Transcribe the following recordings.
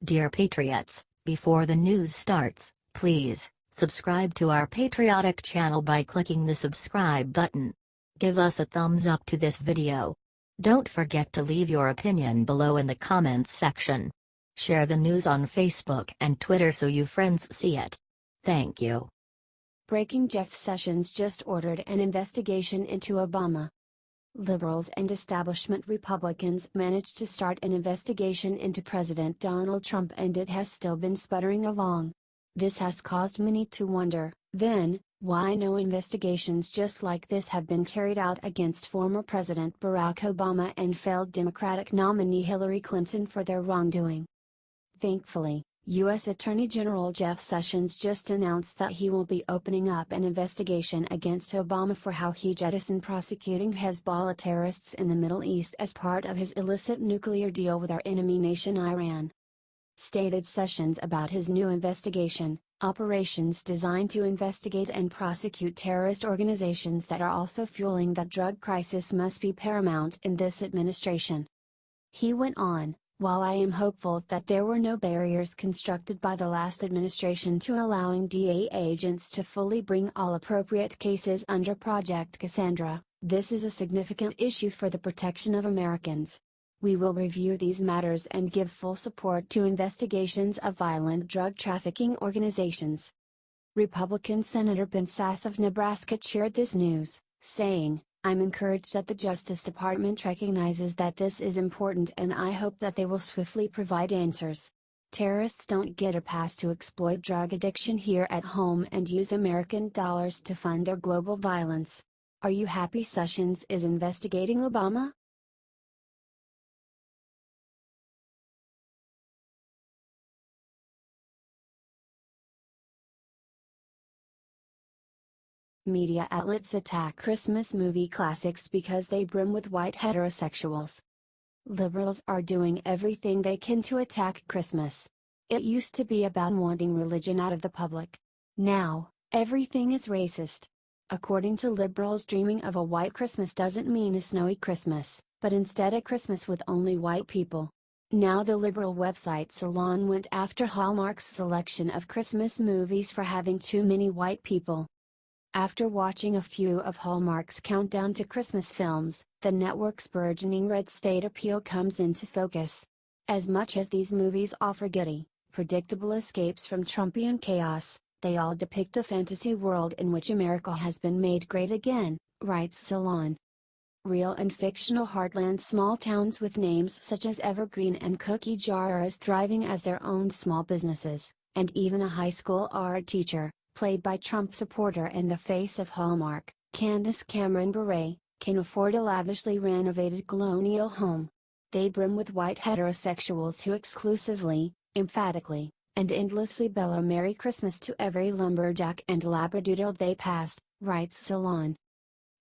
Dear Patriots, before the news starts, please subscribe to our patriotic channel by clicking the subscribe button. Give us a thumbs up to this video. Don't forget to leave your opinion below in the comments section. Share the news on Facebook and Twitter so you friends see it. Thank you. Breaking: Jeff Sessions just ordered an investigation into Obama. Liberals and establishment Republicans managed to start an investigation into President Donald Trump, and it has still been sputtering along. This has caused many to wonder, then, why no investigations just like this have been carried out against former President Barack Obama and failed Democratic nominee Hillary Clinton for their wrongdoing. Thankfully, U.S. Attorney General Jeff Sessions just announced that he will be opening up an investigation against Obama for how he jettisoned prosecuting Hezbollah terrorists in the Middle East as part of his illicit nuclear deal with our enemy nation Iran. Stated Sessions about his new investigation: operations designed to investigate and prosecute terrorist organizations that are also fueling the drug crisis must be paramount in this administration. He went on, while I am hopeful that there were no barriers constructed by the last administration to allowing DA agents to fully bring all appropriate cases under Project Cassandra, this is a significant issue for the protection of Americans. We will review these matters and give full support to investigations of violent drug trafficking organizations. Republican Senator Ben Sasse of Nebraska shared this news, saying, "I'm encouraged that the Justice Department recognizes that this is important, and I hope that they will swiftly provide answers. Terrorists don't get a pass to exploit drug addiction here at home and use American dollars to fund their global violence. Are you happy Sessions is investigating Obama?" Media outlets attack Christmas movie classics because they brim with white heterosexuals. Liberals are doing everything they can to attack Christmas. It used to be about wanting religion out of the public. Now, everything is racist. According to liberals, dreaming of a white Christmas doesn't mean a snowy Christmas, but instead a Christmas with only white people. Now the liberal website Salon went after Hallmark's selection of Christmas movies for having too many white people. After watching a few of Hallmark's countdown to Christmas films, the network's burgeoning red state appeal comes into focus. As much as these movies offer giddy, predictable escapes from Trumpian chaos, they all depict a fantasy world in which America has been made great again, writes Salon. Real and fictional heartland small towns with names such as Evergreen and Cookie Jar are as thriving as their own small businesses, and even a high school art teacher, played by Trump supporter and the face of Hallmark, Candace Cameron Bure, can afford a lavishly renovated colonial home. They brim with white heterosexuals who exclusively, emphatically, and endlessly bellow Merry Christmas to every lumberjack and labradoodle they pass, writes Salon.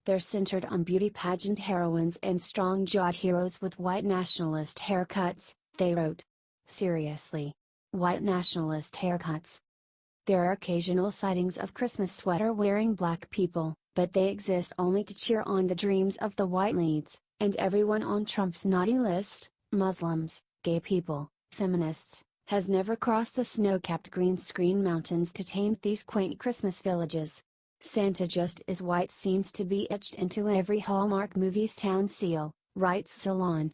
They're centered on beauty pageant heroines and strong-jawed heroes with white nationalist haircuts, they wrote. Seriously. White nationalist haircuts. There are occasional sightings of Christmas sweater-wearing black people, but they exist only to cheer on the dreams of the white leads, and everyone on Trump's naughty list, Muslims, gay people, feminists, has never crossed the snow-capped green screen mountains to taint these quaint Christmas villages. Santa just is white seems to be etched into every Hallmark movie's town seal, writes Salon.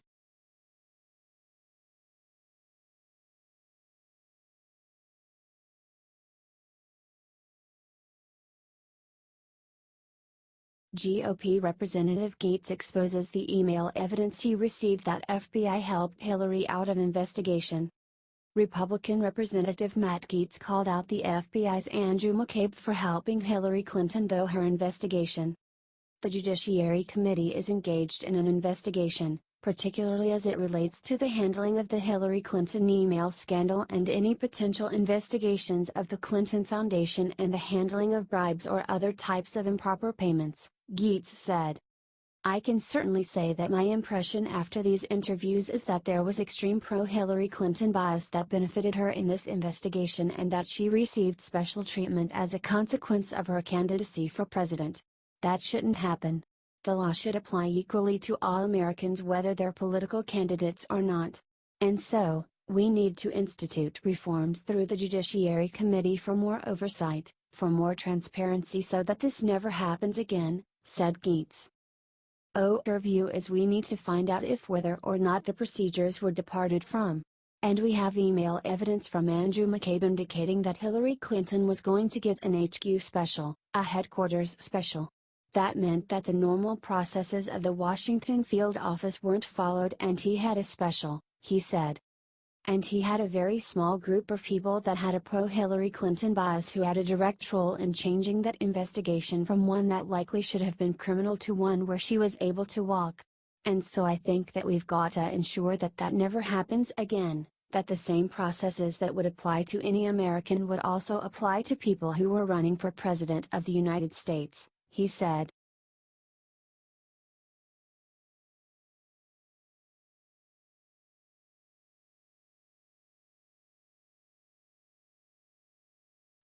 GOP Representative Gaetz exposes the email evidence he received that FBI helped Hillary out of investigation. Republican Representative Matt Gaetz called out the FBI's Andrew McCabe for helping Hillary Clinton through her investigation. The Judiciary Committee is engaged in an investigation, particularly as it relates to the handling of the Hillary Clinton email scandal and any potential investigations of the Clinton Foundation and the handling of bribes or other types of improper payments, Gaetz said. I can certainly say that my impression after these interviews is that there was extreme pro-Hillary Clinton bias that benefited her in this investigation and that she received special treatment as a consequence of her candidacy for president. That shouldn't happen. The law should apply equally to all Americans whether they're political candidates or not. And so, We need to institute reforms through the Judiciary Committee for more oversight, for more transparency so that this never happens again, said Gaetz. Our view is we need to find out if whether or not the procedures were departed from. And we have email evidence from Andrew McCabe indicating that Hillary Clinton was going to get an HQ special, a headquarters special. That meant that the normal processes of the Washington field office weren't followed and he had a special, he said. And he had a very small group of people that had a pro-Hillary Clinton bias who had a direct role in changing that investigation from one that likely should have been criminal to one where she was able to walk. And so I think that we've got to ensure that that never happens again, that the same processes that would apply to any American would also apply to people who were running for President of the United States, he said.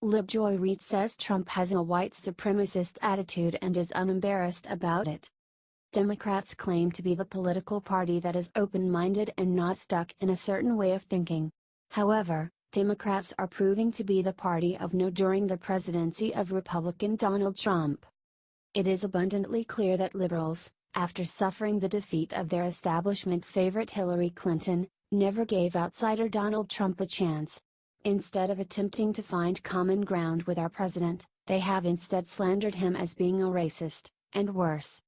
Lib Joy Reid says Trump has a white supremacist attitude and is unembarrassed about it. Democrats claim to be the political party that is open-minded and not stuck in a certain way of thinking. However, Democrats are proving to be the party of no during the presidency of Republican Donald Trump. It is abundantly clear that liberals, after suffering the defeat of their establishment favorite Hillary Clinton, never gave outsider Donald Trump a chance. Instead of attempting to find common ground with our president, they have instead slandered him as being a racist, and worse.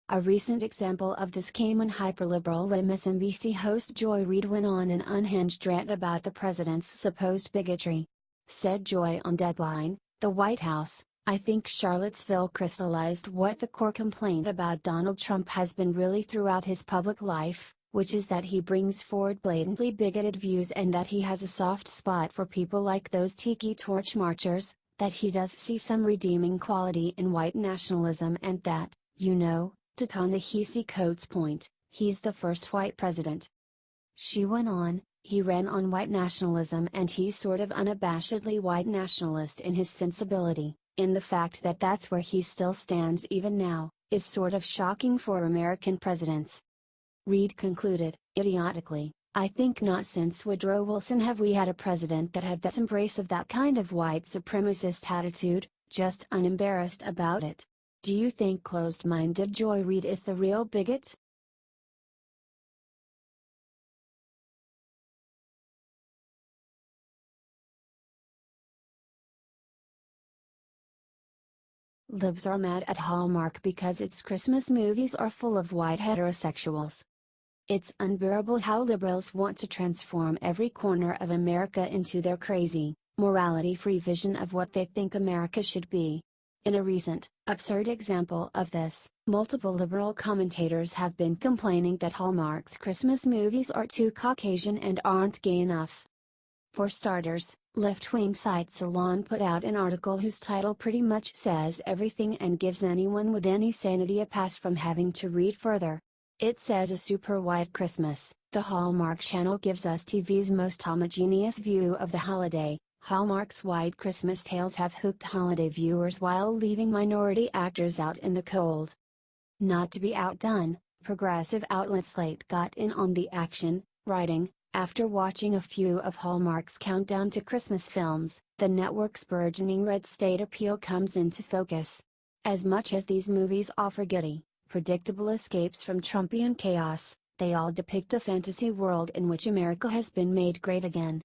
A recent example of this came when hyperliberal MSNBC host Joy Reid went on an unhinged rant about the president's supposed bigotry. Said Joy on Deadline, "The White House, I think Charlottesville crystallized what the core complaint about Donald Trump has been really throughout his public life, which is that he brings forward blatantly bigoted views and that he has a soft spot for people like those tiki torch marchers, that he does see some redeeming quality in white nationalism and that, you know, to Ta-Nehisi Coates' point, he's the first white president." She went on, "He ran on white nationalism and he's sort of unabashedly white nationalist in his sensibility, in the fact that that's where he still stands even now, is sort of shocking for American presidents." Reid concluded, idiotically, "I think not since Woodrow Wilson have we had a president that had that embrace of that kind of white supremacist attitude, just unembarrassed about it. Do you think closed-minded Joy Reid is the real bigot?" Libs are mad at Hallmark because its Christmas movies are full of white heterosexuals. It's unbearable how liberals want to transform every corner of America into their crazy, morality-free vision of what they think America should be. In a recent, absurd example of this, multiple liberal commentators have been complaining that Hallmark's Christmas movies are too Caucasian and aren't gay enough. For starters, left-wing site Salon put out an article whose title pretty much says everything and gives anyone with any sanity a pass from having to read further. It says a super white Christmas, the Hallmark Channel gives us TV's most homogeneous view of the holiday. Hallmark's white Christmas tales have hooked holiday viewers while leaving minority actors out in the cold. Not to be outdone, progressive outlet Slate got in on the action, writing, "After watching a few of Hallmark's countdown to Christmas films, the network's burgeoning red state appeal comes into focus. As much as these movies offer giddy, predictable escapes from Trumpian chaos, they all depict a fantasy world in which America has been made great again."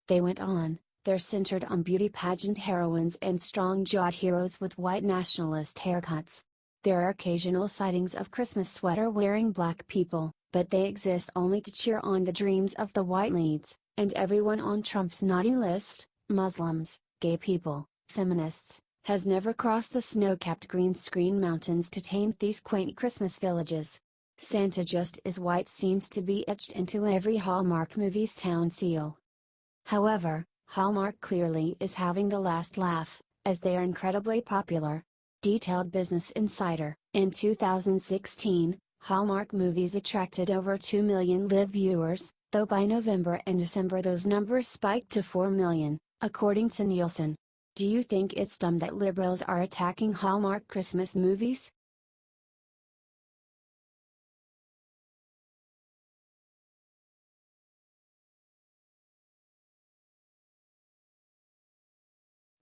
They went on, "They're centered on beauty pageant heroines and strong-jawed heroes with white nationalist haircuts. There are occasional sightings of Christmas sweater-wearing black people, but they exist only to cheer on the dreams of the white leads, and everyone on Trump's naughty list, Muslims, gay people, feminists, has never crossed the snow-capped green screen mountains to taint these quaint Christmas villages. Santa just is white seems to be etched into every Hallmark movie's town seal." However, Hallmark clearly is having the last laugh, as they are incredibly popular. Detailed Business Insider, in 2016, Hallmark movies attracted over 2 million live viewers, though by November and December those numbers spiked to 4 million, according to Nielsen. Do you think it's dumb that liberals are attacking Hallmark Christmas movies?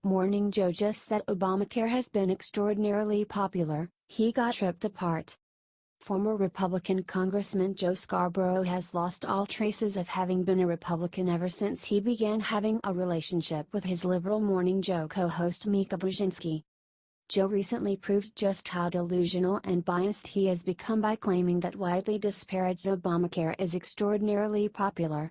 Morning Joe just said Obamacare has been extraordinarily popular, he got ripped apart. Former Republican Congressman Joe Scarborough has lost all traces of having been a Republican ever since he began having a relationship with his liberal Morning Joe co-host Mika Brzezinski. Joe recently proved just how delusional and biased he has become by claiming that widely disparaged Obamacare is extraordinarily popular.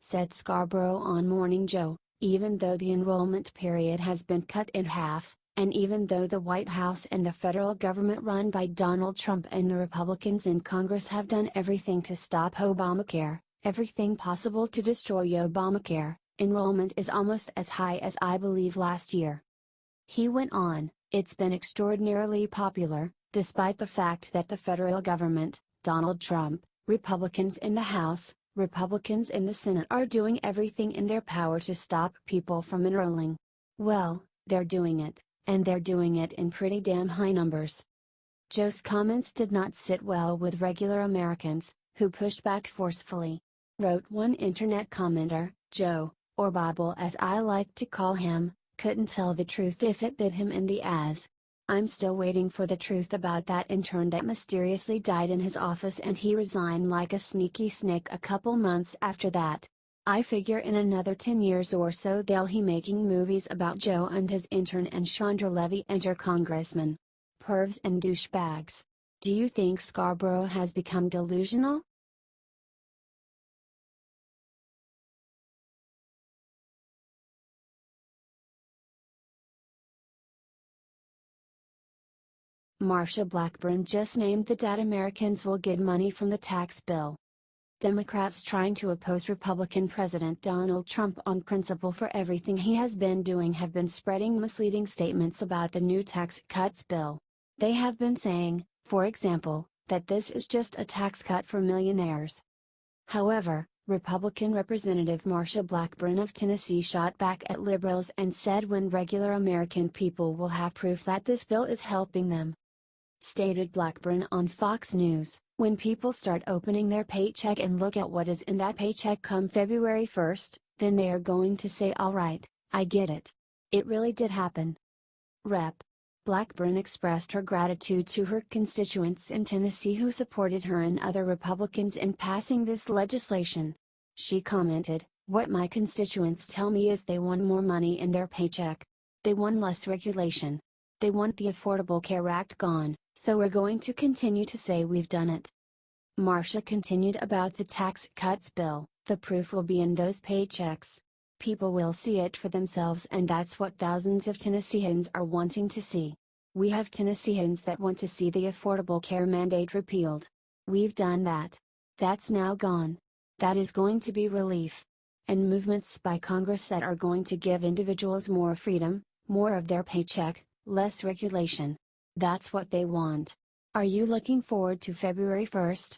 Said Scarborough on Morning Joe, even though the enrollment period has been cut in half, and even though the White House and the federal government run by Donald Trump and the Republicans in Congress have done everything to stop Obamacare, everything possible to destroy Obamacare, enrollment is almost as high as I believe last year. He went on, it's been extraordinarily popular, despite the fact that the federal government, Donald Trump, Republicans in the House, Republicans in the Senate are doing everything in their power to stop people from enrolling. Well, they're doing it, and they're doing it in pretty damn high numbers. Joe's comments did not sit well with regular Americans, who pushed back forcefully. Wrote one internet commenter, Joe, or Bible as I like to call him, couldn't tell the truth if it bit him in the ass. I'm still waiting for the truth about that intern that mysteriously died in his office and he resigned like a sneaky snake a couple months after that. I figure in another 10 years or so they'll be making movies about Joe and his intern and Chandra Levy enter congressmen. Pervs and douchebags. Do you think Scarborough has become delusional? Marsha Blackburn just named the date Americans will get money from the tax bill. Democrats trying to oppose Republican President Donald Trump on principle for everything he has been doing have been spreading misleading statements about the new tax cuts bill. They have been saying, for example, that this is just a tax cut for millionaires. However, Republican Representative Marsha Blackburn of Tennessee shot back at liberals and said when regular American people will have proof that this bill is helping them. Stated Blackburn on Fox News, when people start opening their paycheck and look at what is in that paycheck come February 1st, then they are going to say alright, I get it. It really did happen. Rep. Blackburn expressed her gratitude to her constituents in Tennessee who supported her and other Republicans in passing this legislation. She commented, "What my constituents tell me is they want more money in their paycheck. They want less regulation. They want the Affordable Care Act gone, so we're going to continue to say we've done it." Marsha continued about the tax cuts bill, "The proof will be in those paychecks. People will see it for themselves and that's what thousands of Tennesseans are wanting to see. We have Tennesseans that want to see the Affordable Care mandate repealed. We've done that. That's now gone. That is going to be relief. And movements by Congress that are going to give individuals more freedom, more of their paycheck, less regulation. That's what they want. Are you looking forward to February 1st?